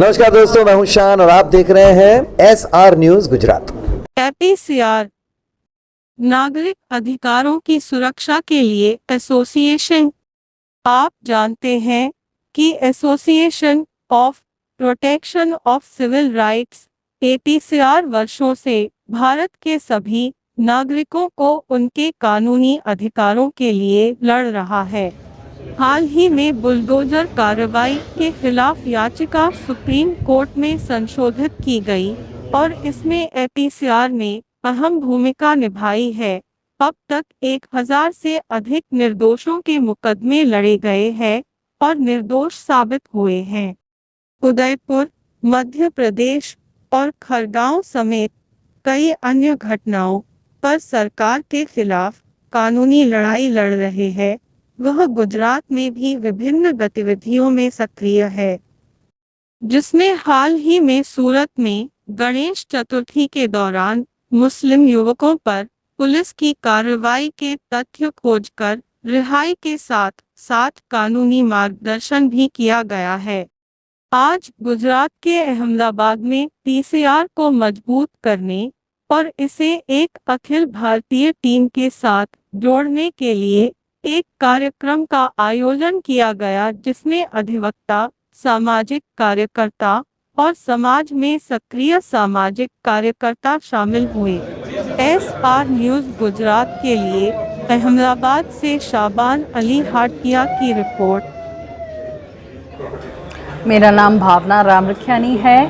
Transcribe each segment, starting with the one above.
नमस्कार दोस्तों, मैं हूं शान और आप देख रहे हैं SR न्यूज गुजरात। APCR नागरिक अधिकारों की सुरक्षा के लिए एसोसिएशन। आप जानते हैं कि Association of Protection of Civil Rights APCR वर्षों से भारत के सभी नागरिकों को उनके कानूनी अधिकारों के लिए लड़ रहा है। हाल ही में बुलडोजर कार्रवाई के खिलाफ याचिका सुप्रीम कोर्ट में संशोधित की गई और इसमें APCR ने अहम भूमिका निभाई है। अब तक 1000 से अधिक निर्दोषों के मुकदमे लड़े गए हैं और निर्दोष साबित हुए हैं। उदयपुर, मध्य प्रदेश और खरगांव समेत कई अन्य घटनाओं पर सरकार के खिलाफ कानूनी लड़ाई लड़ रहे हैं। वह गुजरात में भी विभिन्न गतिविधियों में सक्रिय है, जिसमें हाल ही में सूरत में गणेश चतुर्थी के दौरान मुस्लिम युवकों पर पुलिस की कार्रवाई के तथ्य खोजकर रिहाई के साथ साथ कानूनी मार्गदर्शन भी किया गया है। आज गुजरात के अहमदाबाद में PCR को मजबूत करने और इसे एक अखिल भारतीय टीम के साथ जोड़ने के लिए एक कार्यक्रम का आयोजन किया गया, जिसमें अधिवक्ता, सामाजिक कार्यकर्ता और समाज में सक्रिय सामाजिक कार्यकर्ता शामिल हुए। SR न्यूज गुजरात के लिए अहमदाबाद से शाबान अली हाटिया की रिपोर्ट। मेरा नाम भावना रामरखियानी है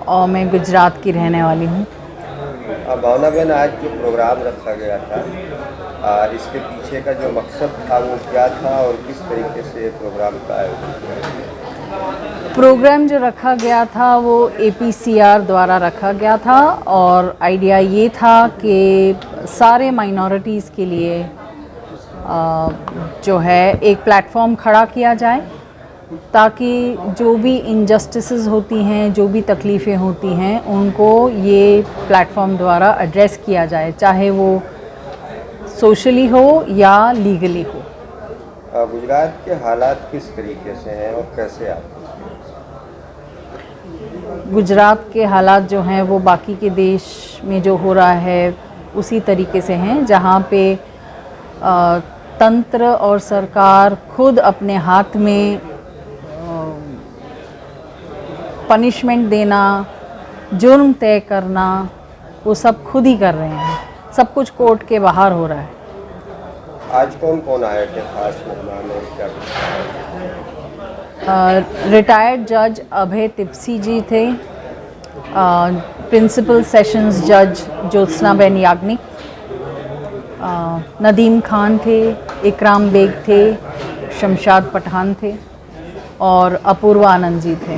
और मैं गुजरात की रहने वाली हूँ। भावना बहन, आज जो प्रोग्राम रखा गया था, इसके पीछे का जो मकसद था वो क्या था और किस तरीके से प्रोग्राम का आयोजन किया? प्रोग्राम जो रखा गया था वो APCR द्वारा रखा गया था और आइडिया ये था कि सारे माइनॉरिटीज़ के लिए जो है एक प्लेटफॉर्म खड़ा किया जाए, ताकि जो भी इनजस्टिसेस होती हैं, जो भी तकलीफ़ें होती हैं, उनको ये प्लेटफॉर्म द्वारा एड्रेस किया जाए, चाहे वो सोशली हो या लीगली हो। गुजरात के हालात किस तरीके से हैं और कैसे आप? गुजरात के हालात जो हैं वो बाकी के देश में जो हो रहा है उसी तरीके से हैं, जहाँ पे तंत्र और सरकार खुद अपने हाथ में पनिशमेंट देना, जुर्म तय करना, वो सब खुद ही कर रहे हैं। सब कुछ कोर्ट के बाहर हो रहा है। आज कौन कौन आए थे खास मेहमान और क्या? रिटायर्ड जज अभय तिप्सी जी थे, प्रिंसिपल सेशंस जज ज्योत्सनाबेन याग्निक, नदीम खान थे, इकराम बेग थे, शमशाद पठान थे और अपूर्वा आनंद जी थे।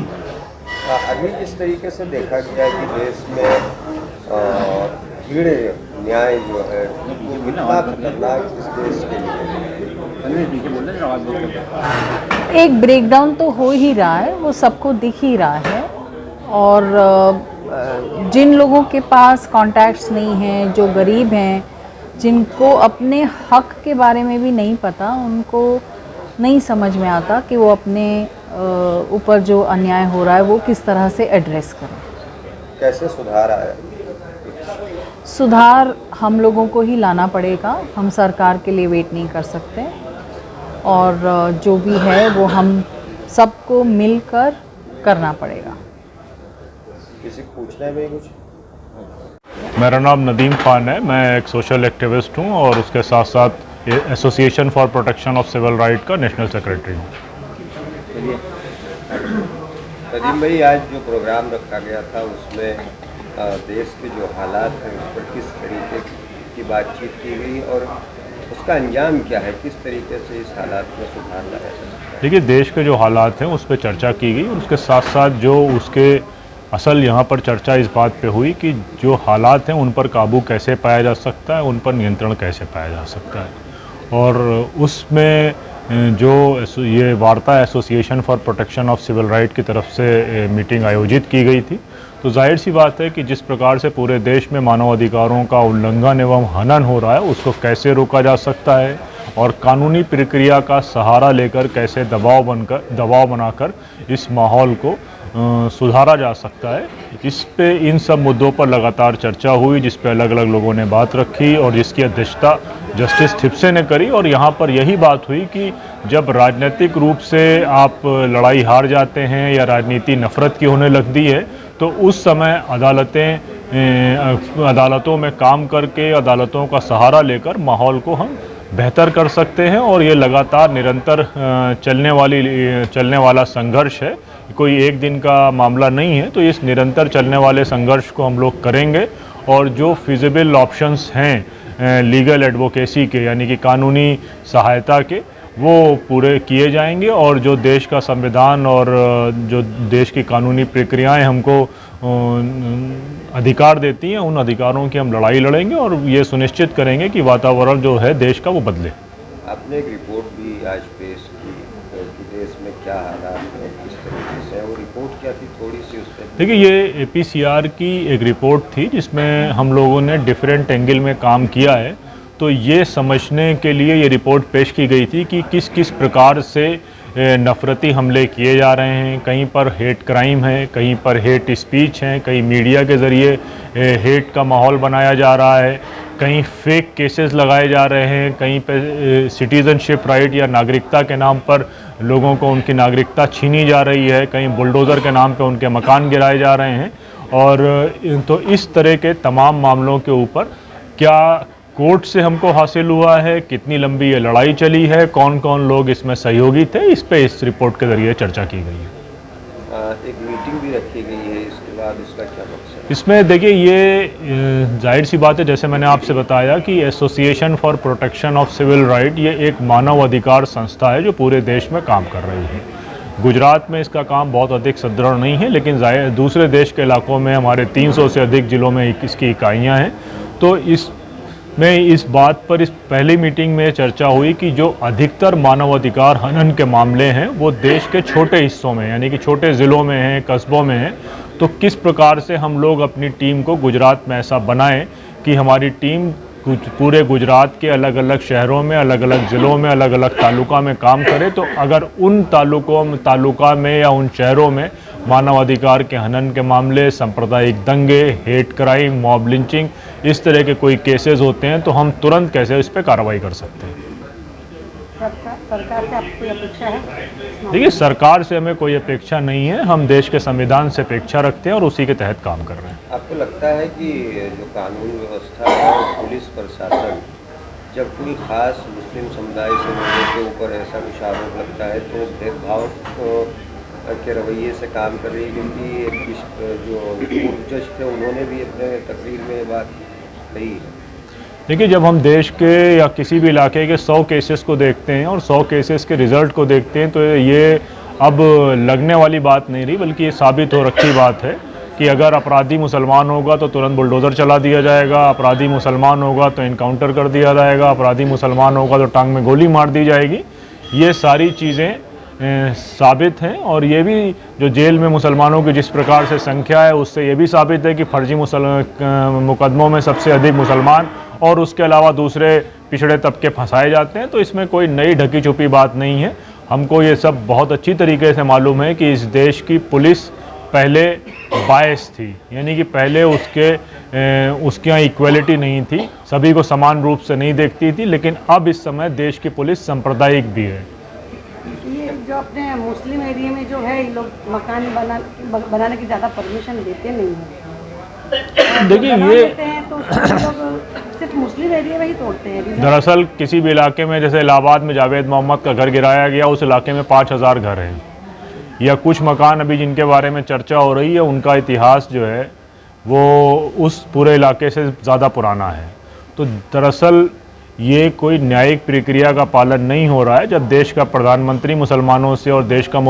अभी जिस तरीके से देखा गया कि देश में भीड़ न्याय जो है वो कितना खतरनाक इस देश के लिए, एक ब्रेकडाउन तो हो ही रहा है, वो सबको दिख ही रहा है। और जिन लोगों के पास कॉन्टैक्ट्स नहीं हैं, जो गरीब हैं, जिनको अपने हक के बारे में भी नहीं पता, उनको नहीं समझ में आता कि वो अपने ऊपर जो अन्याय हो रहा है वो किस तरह से एड्रेस करें। कैसे सुधार आया? सुधार हम लोगों को ही लाना पड़ेगा, हम सरकार के लिए वेट नहीं कर सकते और जो भी है वो हम सबको मिलकर करना पड़ेगा। किसी को पूछना है कुछ? मेरा नाम नदीम खान है, मैं एक सोशल एक्टिविस्ट हूँ और उसके साथ साथ Association for Protection of Civil Right का नेशनल सेक्रेटरी हूँ। नदीम भाई, आज जो प्रोग्राम रखा गया था उसमें देश के जो हालात हैं उस पर किस तरीके की बातचीत की गई और उसका अंजाम क्या है, किस तरीके से इस हालात में सुधार लाया जा सकता है? देखिए, देश के जो हालात हैं उस पर चर्चा की गई और उसके साथ साथ जो उसके असल यहाँ पर चर्चा इस बात पे हुई कि जो हालात हैं उन पर काबू कैसे पाया जा सकता है, उन पर नियंत्रण कैसे पाया जा सकता है। और उसमें जो ये वार्ता Association for Protection of Civil Right की तरफ से मीटिंग आयोजित की गई थी, तो जाहिर सी बात है कि जिस प्रकार से पूरे देश में मानव अधिकारों का उल्लंघन एवं हनन हो रहा है उसको कैसे रोका जा सकता है और कानूनी प्रक्रिया का सहारा लेकर कैसे दबाव बनाकर इस माहौल को सुधारा जा सकता है। इस पे इन सब मुद्दों पर लगातार चर्चा हुई, जिस पे अलग अलग लोगों ने बात रखी और जिसकी अध्यक्षता जस्टिस थिप्से ने करी। और यहाँ पर यही बात हुई कि जब राजनीतिक रूप से आप लड़ाई हार जाते हैं या राजनीति नफरत की होने लगती है, तो उस समय अदालतों में काम करके, अदालतों का सहारा लेकर माहौल को हम बेहतर कर सकते हैं। और ये लगातार निरंतर चलने वाला संघर्ष है, कोई एक दिन का मामला नहीं है। तो इस निरंतर चलने वाले संघर्ष को हम लोग करेंगे और जो फिजिबल ऑप्शंस हैं लीगल एडवोकेसी के, यानी कि कानूनी सहायता के, वो पूरे किए जाएंगे। और जो देश का संविधान और जो देश की कानूनी प्रक्रियाएं हमको अधिकार देती हैं, उन अधिकारों की हम लड़ाई लड़ेंगे और ये सुनिश्चित करेंगे कि वातावरण जो है देश का वो बदले। आपने एक रिपोर्ट भी आज पेश की कि देश में क्या हालात हैं, किस तरीके से, वो रिपोर्ट क्या थी, थोड़ी सी उस पर देखिए, ये APCR की एक रिपोर्ट थी जिसमें हम लोगों ने डिफरेंट एंगल में काम किया है। तो ये समझने के लिए ये रिपोर्ट पेश की गई थी कि किस किस प्रकार से नफ़रती हमले किए जा रहे हैं। कहीं पर हेट क्राइम है, कहीं पर हेट स्पीच है, कहीं मीडिया के ज़रिए हेट का माहौल बनाया जा रहा है, कहीं फेक केसेस लगाए जा रहे हैं, कहीं पे सिटीज़नशिप राइट या नागरिकता के नाम पर लोगों को उनकी नागरिकता छीनी जा रही है, कहीं बुलडोज़र के नाम पे उनके मकान गिराए जा रहे हैं। और तो इस तरह के तमाम मामलों के ऊपर क्या कोर्ट से हमको हासिल हुआ है, कितनी लंबी ये लड़ाई चली है, कौन कौन लोग इसमें सहयोगी थे, इस पे इस रिपोर्ट के ज़रिए चर्चा की गई है। एक मीटिंग भी रखी गई है, इसके बाद इसका क्या मकसद है? इसमें देखिए, ये जाहिर सी बात है, जैसे मैंने आपसे बताया कि Association for Protection of Civil Right ये एक मानव अधिकार संस्था है जो पूरे देश में काम कर रही है। गुजरात में इसका काम बहुत अधिक सुदृढ़ नहीं है, लेकिन दूसरे देश के इलाकों में हमारे 300 से अधिक ज़िलों में इसकी इकाइयाँ हैं। तो इस बात पर इस पहली मीटिंग में चर्चा हुई कि जो अधिकतर मानवाधिकार हनन के मामले हैं वो देश के छोटे हिस्सों में, यानी कि छोटे ज़िलों में हैं, कस्बों में हैं। तो किस प्रकार से हम लोग अपनी टीम को गुजरात में ऐसा बनाएं कि हमारी टीम पूरे गुजरात के अलग अलग शहरों में, अलग अलग ज़िलों में, अलग अलग तालुका में काम करे। तो अगर उन तालुका में या उन शहरों में मानवाधिकार के हनन के मामले, सांप्रदायिक दंगे, हेट क्राइम, मॉब लिंचिंग, इस तरह के कोई केसेस होते हैं तो हम तुरंत कैसे इस पर कार्रवाई कर सकते हैं। सरकार से आपको कोई अपेक्षा है? देखिए, सरकार से हमें कोई अपेक्षा नहीं है, हम देश के संविधान से अपेक्षा रखते हैं और उसी के तहत काम कर रहे हैं। आपको लगता है कि जो कानून व्यवस्था है और पुलिस प्रशासन जब कोई खास मुस्लिम समुदाय से लोगों के ऊपर ऐसा कुछ आरोप लगता है तो भेदभाव के रवैये से काम कर रही है? क्योंकि जो पूर्व जज थे उन्होंने भी अपने तकरीर में ये बात कही है। देखिए, जब हम देश के या किसी भी इलाके के 100 केसेस को देखते हैं और 100 केसेस के रिज़ल्ट को देखते हैं तो ये अब लगने वाली बात नहीं रही, बल्कि ये साबित हो रखी बात है कि अगर अपराधी मुसलमान होगा तो तुरंत बुलडोज़र चला दिया जाएगा, अपराधी मुसलमान होगा तो इनकाउंटर कर दिया जाएगा, अपराधी मुसलमान होगा तो टांग में गोली मार दी जाएगी। ये सारी चीज़ें साबित हैं। और ये भी जो जेल में मुसलमानों की जिस प्रकार से संख्या है उससे ये भी साबित है कि फर्जी मुकदमों में सबसे अधिक मुसलमान और उसके अलावा दूसरे पिछड़े तबके फंसाए जाते हैं। तो इसमें कोई नई ढकी छुपी बात नहीं है। हमको ये सब बहुत अच्छी तरीके से मालूम है कि इस देश की पुलिस पहले बायस थी, यानी कि पहले उसके यहाँ इक्वलिटी नहीं थी, सभी को समान रूप से नहीं देखती थी। लेकिन अब इस समय देश की पुलिस सांप्रदायिक भी है। ये जो अपने मुस्लिम एरिया में जो है, ये लोग मकान बनाने की ज़्यादा परमिशन देते नहीं हैं। देखिए, ये तो लोग सिर्फ मुस्लिम एरिया में ही तोड़ते हैं। दरअसल किसी भी इलाके में, जैसे इलाहाबाद में जावेद मोहम्मद का घर गिराया गया, उस इलाके में 5000 घर हैं, या कुछ मकान अभी जिनके बारे में चर्चा हो रही है उनका इतिहास जो है वो उस पूरे इलाके से ज़्यादा पुराना है। तो दरअसल ये कोई न्यायिक प्रक्रिया का पालन नहीं हो रहा है। जब देश का प्रधानमंत्री मुसलमानों से और देश का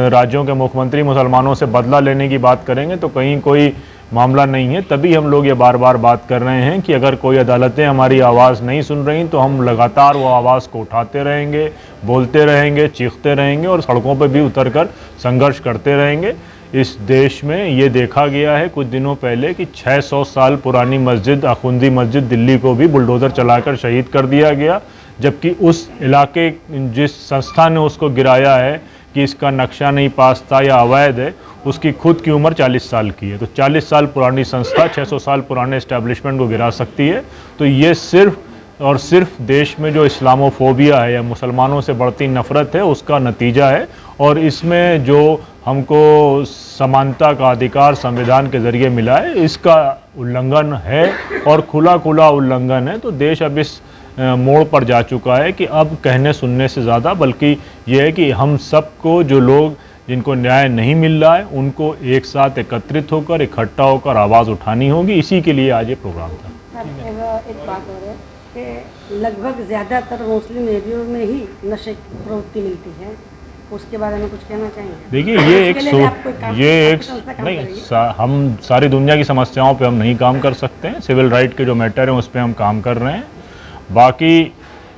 राज्यों के मुख्यमंत्री मुसलमानों से बदला लेने की बात करेंगे तो कहीं कोई मामला नहीं है। तभी हम लोग ये बार बार बात कर रहे हैं कि अगर कोई अदालतें हमारी आवाज़ नहीं सुन रही तो हम लगातार वो आवाज़ को उठाते रहेंगे, बोलते रहेंगे, चीखते रहेंगे और सड़कों पर भी उतरकर संघर्ष करते रहेंगे। इस देश में ये देखा गया है कुछ दिनों पहले कि 600 साल पुरानी मस्जिद, आखुंदी मस्जिद दिल्ली को भी बुलडोज़र चलाकर शहीद कर दिया गया, जबकि उस इलाके जिस संस्था ने उसको गिराया है कि इसका नक्शा नहीं पास था या अवैध है, उसकी खुद की उम्र 40 साल की है। तो 40 साल पुरानी संस्था 600 साल पुराने इस्टेब्लिशमेंट को गिरा सकती है। तो ये सिर्फ और सिर्फ देश में जो इस्लामोफोबिया है या मुसलमानों से बढ़ती नफ़रत है उसका नतीजा है। और इसमें जो हमको समानता का अधिकार संविधान के ज़रिए मिला है, इसका उल्लंघन है और खुला खुला उल्लंघन है। तो देश अब इस मोड़ पर जा चुका है कि अब कहने सुनने से ज़्यादा बल्कि ये है कि हम सबको, जो लोग जिनको न्याय नहीं मिल रहा है, उनको एक साथ एकत्रित होकर, इकट्ठा होकर आवाज़ उठानी होगी। इसी के लिए आज ये प्रोग्राम था। सर, एक बात और है कि लगभग ज़्यादातर मुस्लिम एरियो में ही नशे की प्रवृत्ति मिलती है, उसके बारे में कुछ कहना चाहेंगे? देखिए हम सारी दुनिया की समस्याओं पे हम नहीं काम कर सकते हैं। सिविल राइट के जो मैटर हैं उस पर हम काम कर रहे हैं। बाकी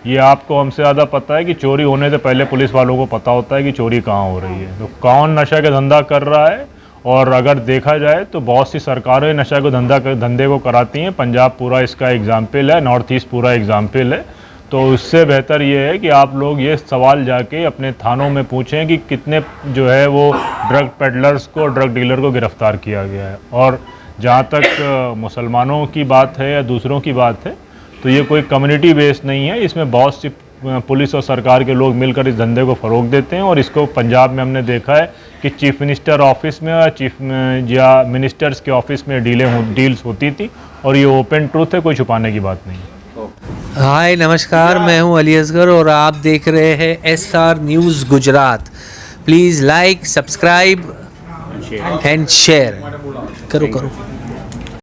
ये आपको हमसे ज़्यादा पता है कि चोरी होने से पहले पुलिस वालों को पता होता है कि चोरी कहाँ हो रही है, तो कौन नशा का धंधा कर रहा है। और अगर देखा जाए तो बहुत सी सरकारें नशा को धंधे को कराती हैं। पंजाब पूरा इसका एग्जाम्पल है, नॉर्थ ईस्ट पूरा एग्जाम्पल है। तो उससे बेहतर ये है कि आप लोग ये सवाल जाके अपने थानों में पूछें कि कितने जो है वो ड्रग पेडलर्स को, ड्रग डीलर को गिरफ्तार किया गया है। और जहाँ तक मुसलमानों की बात है या दूसरों की बात है, तो ये कोई कम्युनिटी बेस्ड नहीं है। इसमें बहुत सी पुलिस और सरकार के लोग मिलकर इस धंधे को फ़रोग देते हैं। और इसको पंजाब में हमने देखा है कि चीफ मिनिस्टर ऑफिस में या मिनिस्टर्स के ऑफिस में डील्स होती थी। और ये ओपन ट्रूथ है, कोई छुपाने की बात नहीं है। हाय नमस्कार, मैं हूं अली असगर और आप देख रहे हैं SR news Gujarat. Please like, subscribe and share करो।